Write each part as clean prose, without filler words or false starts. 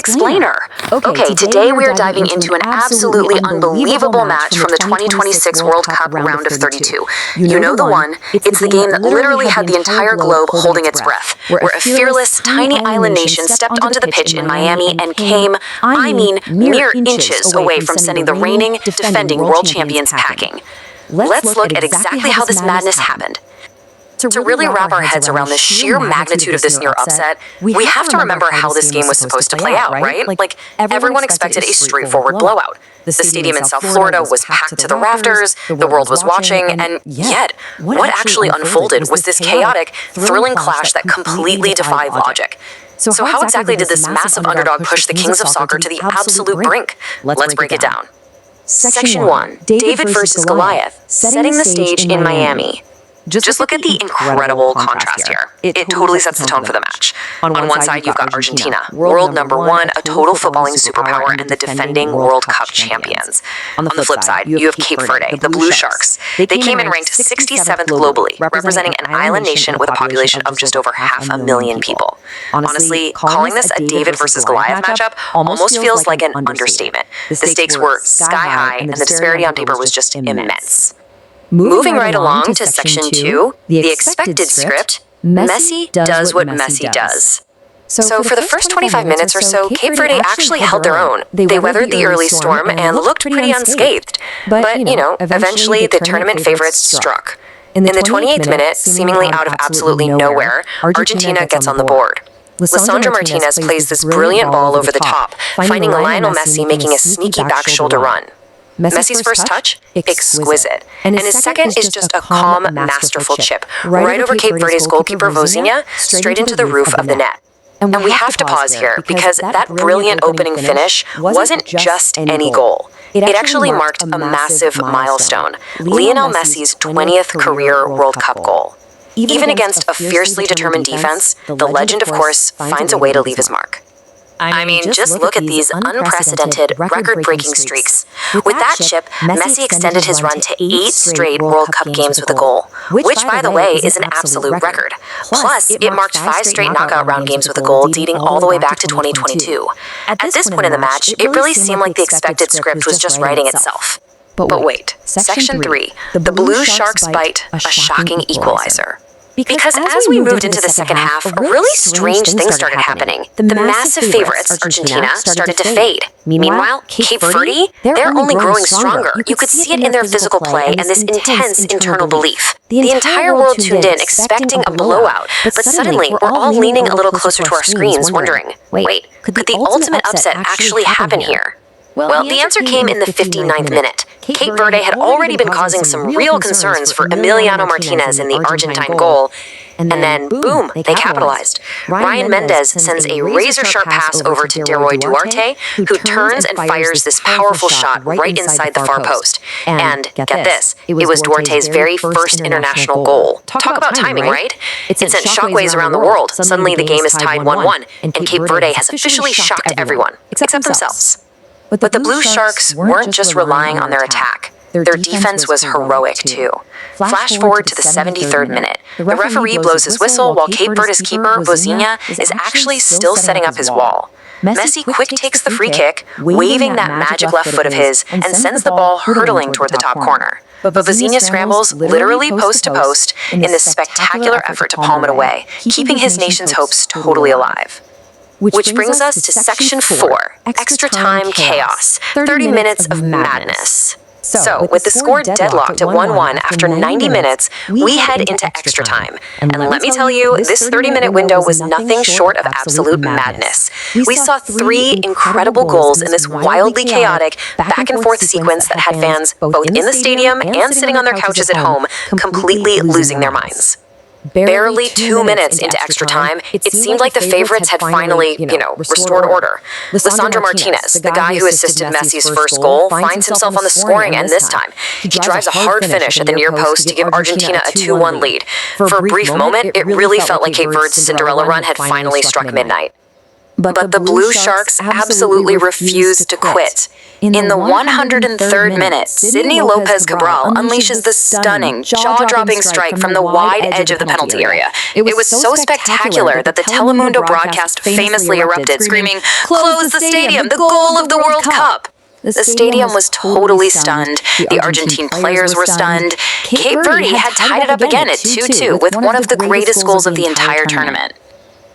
Explainer. Okay, today we are diving into an absolutely unbelievable match from the 2026 World Cup round of 32. You know the one. It's the game that literally had the entire globe holding its breath, where a fearless, tiny island nation stepped onto the pitch in Miami and came, mere inches away from sending the reigning, defending world champions packing. Let's look at exactly how this madness happened. To really wrap our heads around the sheer magnitude of this near upset, we have to remember how this game was supposed to play out, right? Like, everyone expected a straightforward blowout. The stadium in South Florida was packed to the rafters, the world was watching, and yet, what actually unfolded was this chaotic, thrilling clash that completely defied logic. So how exactly did this massive underdog push the kings of soccer to the absolute brink? Let's break it down. Section 1. David versus Goliath, setting the stage in Miami. Just look at the incredible contrast here. It totally sets the tone for the match. On one side, you've got Argentina, world number one, a total footballing superpower, and the defending World Cup champions. On the flip side, you have Cape Verde, the Blue Sharks. They came in ranked 67th globally, representing an island nation with a population of just over 500,000 people. Honestly, calling this a David versus Goliath matchup almost feels like an understatement. The stakes were sky high, and the disparity on paper was just immense. Moving right along to Section 2, the expected script, Messi does what Messi does. So for the first 25 minutes or so, Cape Verde actually held their own. They weathered the early storm and looked pretty unscathed. But, eventually the tournament favorites struck. In the 28th minute, seemingly out of absolutely nowhere, Argentina gets on the board. Lisandro Martínez plays this brilliant ball over the top, finding Lionel Messi making a sneaky back shoulder run. Messi's first touch? Exquisite. And his second is just a calm, masterful chip, right over Cape Verde's goalkeeper Vozinha, straight into the roof of the net. And we have to pause here, because that brilliant opening finish wasn't just any goal. It actually marked a massive milestone, Lionel Messi's 20th career World Cup goal. Even against a fiercely determined defense, the legend, of course, finds a way to leave his mark. I mean, just look at these unprecedented, record-breaking streaks. With that chip, Messi extended his run to 8 straight World Cup games with a goal, which, by the way, is an absolute record. Plus, it marked 5 straight knockout round games with a goal dating all the way back to 2022. At this point in the match, it really seemed like the expected script was just writing itself. But wait, Section 3, the Blue Sharks bite, a shocking equalizer. Because as we moved into the second half, really strange things started happening. The massive favorites, Argentina, started to fade. Meanwhile, Cape Verde, they're only growing stronger. You could see it in their physical play and this intense internal belief. The entire world tuned in, expecting a blowout, but suddenly we're all leaning a little closer to our screens, wondering, wait, could the ultimate upset actually happen here? Well, the answer came in the 59th minute. Cape Verde had already been causing some real concerns for Emiliano Martinez in the Argentine goal, and then, boom, they capitalized. Ryan Mendes sends a razor-sharp pass over to Deroy Duarte, who turns and fires this powerful shot right inside the far post. And, get this, it was Duarte's very first international goal. Talk about timing, right? It sent shockwaves around the world. Suddenly the game is tied 1-1, and Cape Verde has officially shocked everyone, except themselves. But the Blue Sharks weren't just relying on their attack. Their defense was heroic, too. Flash forward to the 73rd minute. The referee blows his whistle while Cape Verde's keeper, Vozinha, is actually still setting up his wall. Messi quick takes the free kick, waving that magic left foot of his, and sends the ball hurtling toward the top corner. But Vozinha scrambles literally post to post in this spectacular effort to palm it away, keeping his nation's hopes totally alive. Which brings us to Section 4, Extra Time Chaos, 30 minutes of madness. So, with the score deadlocked at 1-1 after 90 minutes, we head into extra time. And let me tell you, this 30-minute window was nothing short of absolute madness. We saw 3 incredible goals in this wildly chaotic, back-and-forth sequence that had fans both in the stadium and sitting on their couches at home completely losing their minds. Barely 2 minutes into extra time, it seemed like the favorites had finally, restored order. Lisandro Martínez, the guy who assisted Messi's first goal, finds himself on the scoring end this time. He drives a hard finish at the near post to give Argentina a 2-1 lead. For a brief moment, it really felt like Cape Verde's Cinderella run had finally struck midnight. But the Blue Sharks absolutely refused to quit. In the 103rd minute, Sidny Lopes Cabral unleashes the stunning, jaw-dropping strike from the wide edge of the penalty area. It was so spectacular that the Telemundo broadcast famously erupted, screaming, "Close the stadium, the goal of the World Cup!" The stadium was totally stunned. The Argentine players were stunned. Cape Verde had tied it up again at 2-2 with one of the greatest goals of the entire tournament.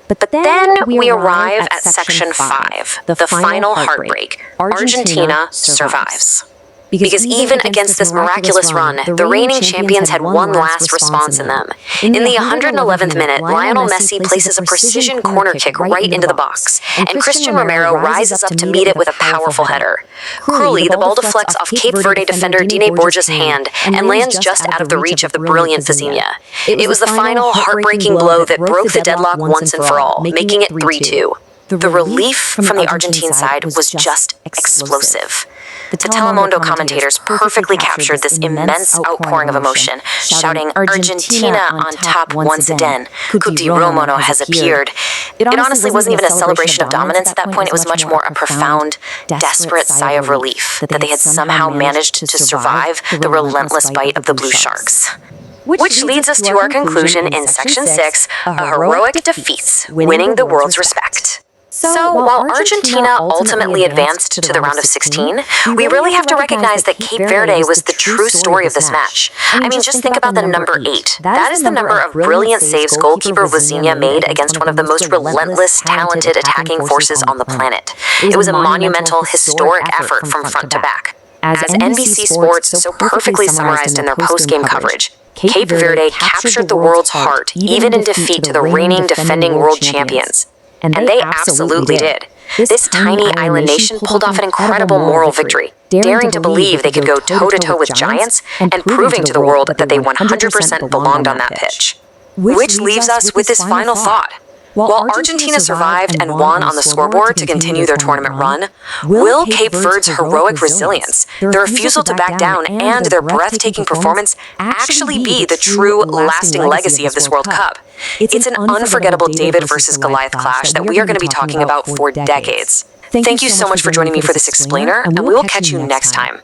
But then we arrive at Section 5, the final heartbreak. Argentina survives. Because even against this miraculous run, the reigning champions had one last response in them. In the 111th minute, Lionel Messi places a precision corner kick right into the box, and Christian Romero rises up to meet it with a powerful header. Cruelly, the ball deflects off Cape Verde defender Diney Borges' hand and lands just out of the reach of the brilliant Sidny. It was the final, heartbreaking blow that broke the deadlock once and for all, making it 3-2. The relief from the Argentine side was just explosive. The Telemundo commentators perfectly captured this immense outpouring of emotion, shouting, "Argentina on top once again. Cuti Romono has appeared." It honestly wasn't even a celebration of dominance at that point. It was much more a profound, desperate sigh of relief that they had somehow managed to survive the relentless bite of the Blue Sharks. Which leads us to our conclusion in Section 6, a heroic defeat, winning the world's respect. So, while Argentina ultimately advanced to the round of 16, we really have to recognize that Cape Verde was the true story of this match. I mean, just think about the number 8. That is the number of brilliant saves goalkeeper Lisandro made against one of the most relentless, talented attacking forces on the planet. It was a monumental, historic effort from front to back. As NBC Sports so perfectly summarized in their post-game coverage, Cape Verde captured the world's heart, even in defeat to the reigning defending world champions. And they absolutely did. This tiny island nation pulled off an incredible moral victory, daring to believe they could go toe-to-toe with giants and proving to the world that they 100% belonged on that pitch. Which leaves us with this final thought. While Argentina survived and won on the scoreboard to continue their tournament run, will Cape Verde's heroic resilience, their refusal to back down, and their breathtaking performance actually be the true, lasting legacy of this World Cup? It's an unforgettable David versus Goliath clash that we are going to be talking about for decades. Thank you so much for joining me for this explainer, and we will catch you next time.